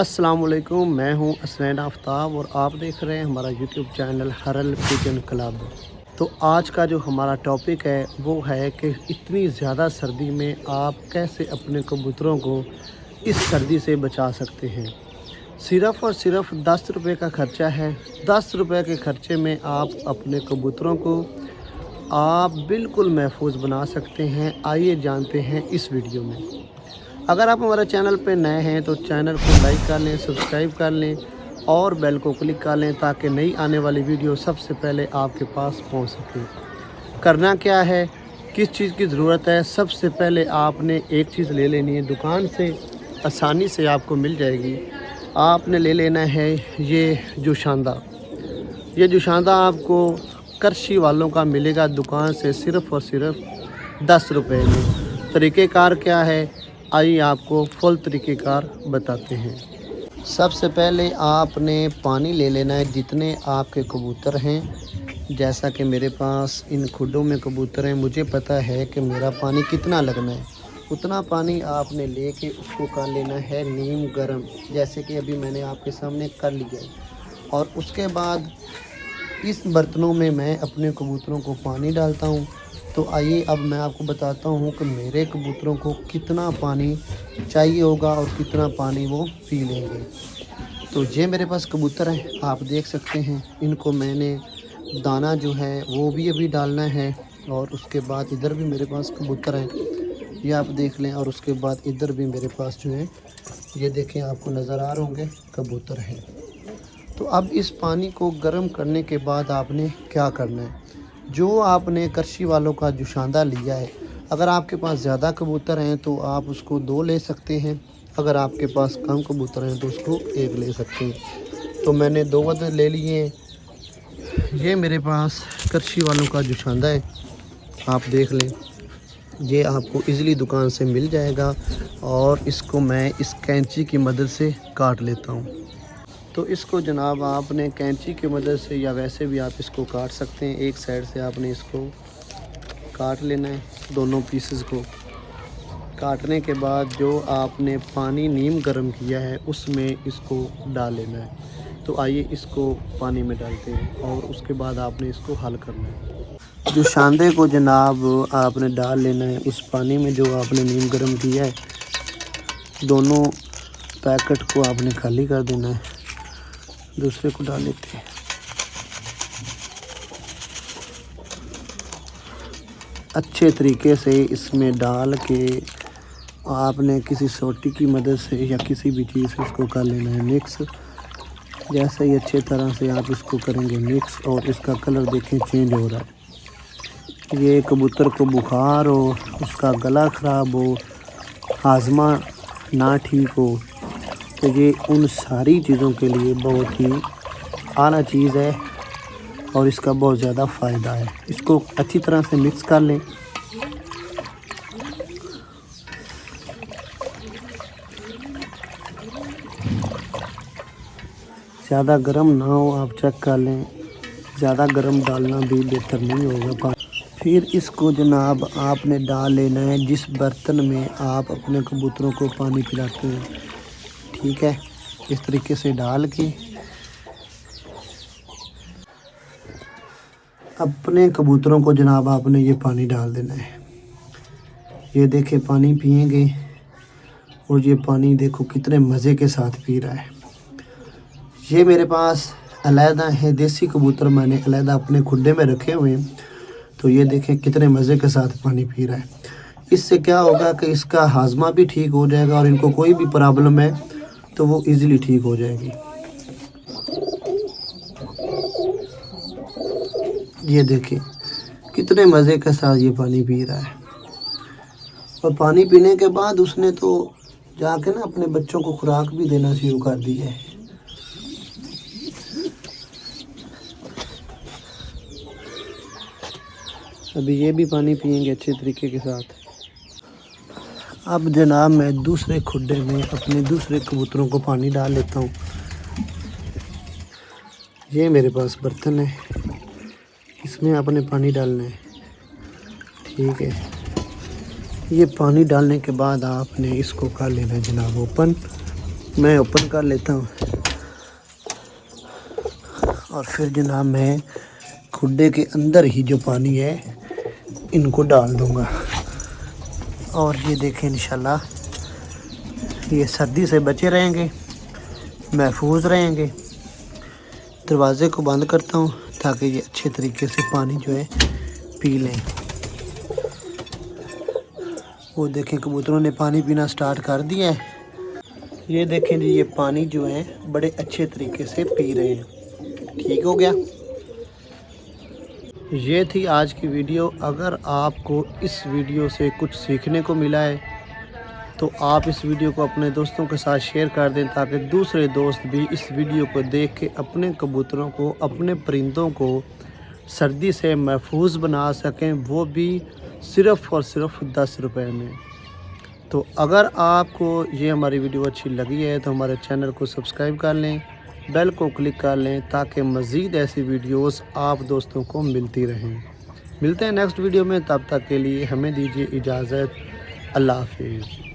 अस्सलाम वालेकुम, मैं हूं असनैन आफ्ताब और आप देख रहे हैं हमारा यूट्यूब चैनल हरल पिजन क्लब। तो आज का जो हमारा टॉपिक है वो है कि इतनी ज़्यादा सर्दी में आप कैसे अपने कबूतरों को इस सर्दी से बचा सकते हैं। सिर्फ़ और सिर्फ 10 रुपये का ख़र्चा है। 10 रुपये के ख़र्चे में आप अपने कबूतरों को आप बिल्कुल महफूज बना सकते हैं। आइए जानते हैं इस वीडियो में। अगर आप हमारे चैनल पे नए हैं तो चैनल को लाइक कर लें, सब्सक्राइब कर लें और बेल को क्लिक कर लें ताकि नई आने वाली वीडियो सबसे पहले आपके पास पहुंच सके। करना क्या है, किस चीज़ की ज़रूरत है, सबसे पहले आपने एक चीज़ ले लेनी है, दुकान से आसानी से आपको मिल जाएगी। आपने ले लेना है ये जोशांदा। ये जोशांदा आपको कृषि वालों का मिलेगा दुकान से सिर्फ़ और सिर्फ 10 रुपये में। तरीक़ेकार क्या है, आइए आपको फुल तरीक़ेकार बताते हैं। सबसे पहले आपने पानी ले लेना है जितने आपके कबूतर हैं। जैसा कि मेरे पास इन खुडों में कबूतर हैं, मुझे पता है कि मेरा पानी कितना लगना है। उतना पानी आपने लेके उसको कर लेना है नीम गर्म, जैसे कि अभी मैंने आपके सामने कर लिया है। और उसके बाद इस बर्तनों में मैं अपने कबूतरों को पानी डालता हूँ। तो आइए अब मैं आपको बताता हूँ कि मेरे कबूतरों को कितना पानी चाहिए होगा और कितना पानी वो पी लेंगे। तो ये मेरे पास कबूतर हैं, आप देख सकते हैं। इनको मैंने दाना जो है वो भी अभी डालना है। और उसके बाद इधर भी मेरे पास कबूतर हैं, ये आप देख लें। और उसके बाद इधर भी मेरे पास जो है, ये देखें, आपको नज़र आ रहे होंगे कबूतर हैं। तो अब इस पानी को गर्म करने के बाद आपने क्या करना है, जो आपने कृषि वालों का जोशांदा लिया है, अगर आपके पास ज़्यादा कबूतर हैं तो आप उसको 2 ले सकते हैं। अगर आपके पास कम कबूतर हैं तो उसको 1 ले सकते हैं। तो मैंने 2 अदद ले लिए हैं। ये मेरे पास कृषि वालों का जोशांदा है, आप देख लें। ये आपको इजीली दुकान से मिल जाएगा और इसको मैं इस कैंची की मदद से काट लेता हूँ। तो इसको जनाब आपने कैंची की मदद से या वैसे भी आप इसको काट सकते हैं। एक साइड से आपने इसको काट लेना है, दोनों पीसेस को। काटने के बाद जो आपने पानी नीम गर्म किया है उसमें इसको डाल लेना है। तो आइए इसको पानी में डालते हैं और उसके बाद आपने इसको हल करना है। जोशांदे को जनाब आपने डाल लेना है उस पानी में जो आपने नीम गर्म किया है। दोनों पैकेट को आपने खाली कर देना है। दूसरे को डाल लेते हैं। अच्छे तरीके से इसमें डाल के आपने किसी सोटी की मदद से या किसी भी चीज़ से इसको कर लेना है मिक्स। जैसे ही अच्छे तरह से आप इसको करेंगे मिक्स और इसका कलर देखें चेंज हो रहा है। ये कबूतर को बुखार हो, उसका गला ख़राब हो, हाजमा ना ठीक हो, तो ये उन सारी चीज़ों के लिए बहुत ही आला चीज़ है और इसका बहुत ज़्यादा फ़ायदा है। इसको अच्छी तरह से मिक्स कर लें। ज़्यादा गर्म ना हो, आप चेक कर लें। ज़्यादा गर्म डालना भी बेहतर नहीं होगा। फिर इसको जनाब आपने डाल लेना है जिस बर्तन में आप अपने कबूतरों को पानी पिलाते हैं। ठीक है, इस तरीके से डाल के अपने कबूतरों को जनाब आपने ये पानी डाल देना है। ये देखें पानी पिएंगे और ये पानी देखो कितने मज़े के साथ पी रहा है। ये मेरे पास अलहदा है देसी कबूतर, मैंने अलहदा अपने खुड्डे में रखे हुए हैं। तो ये देखें कितने मज़े के साथ पानी पी रहा है। इससे क्या होगा कि इसका हाजमा भी ठीक हो जाएगा और इनको कोई भी प्रॉब्लम है तो वो इजीली ठीक हो जाएगी। ये देखिए कितने मज़े के साथ ये पानी पी रहा है। और पानी पीने के बाद उसने तो जाके ना अपने बच्चों को खुराक भी देना शुरू कर दी है। अभी ये भी पानी पिएंगे अच्छे तरीके के साथ। अब जनाब मैं दूसरे खुड्डे में अपने दूसरे कबूतरों को पानी डाल लेता हूँ। ये मेरे पास बर्तन है, इसमें आपने पानी डालना है। ठीक है, ये पानी डालने के बाद आपने इसको कर लेना है जनाब ओपन। मैं ओपन कर लेता हूँ और फिर जनाब मैं खुड्डे के अंदर ही जो पानी है इनको डाल दूँगा। और ये देखें इंशाल्लाह ये सर्दी से बचे रहेंगे, महफूज रहेंगे। दरवाज़े को बंद करता हूँ ताकि ये अच्छे तरीके से पानी जो है पी लें। वो देखें कबूतरों ने पानी पीना स्टार्ट कर दिया है। ये देखें जी ये पानी जो है बड़े अच्छे तरीके से पी रहे हैं। ठीक हो गया। ये थी आज की वीडियो। अगर आपको इस वीडियो से कुछ सीखने को मिला है तो आप इस वीडियो को अपने दोस्तों के साथ शेयर कर दें ताकि दूसरे दोस्त भी इस वीडियो को देख के अपने कबूतरों को, अपने परिंदों को सर्दी से महफूज बना सकें, वो भी सिर्फ़ और सिर्फ 10 रुपए में। तो अगर आपको ये हमारी वीडियो अच्छी लगी है तो हमारे चैनल को सब्सक्राइब कर लें, बेल को क्लिक कर लें ताकि मज़ीद ऐसी वीडियोस आप दोस्तों को मिलती रहें। मिलते हैं नेक्स्ट वीडियो में, तब तक के लिए हमें दीजिए इजाज़त। अल्लाह हाफिज़।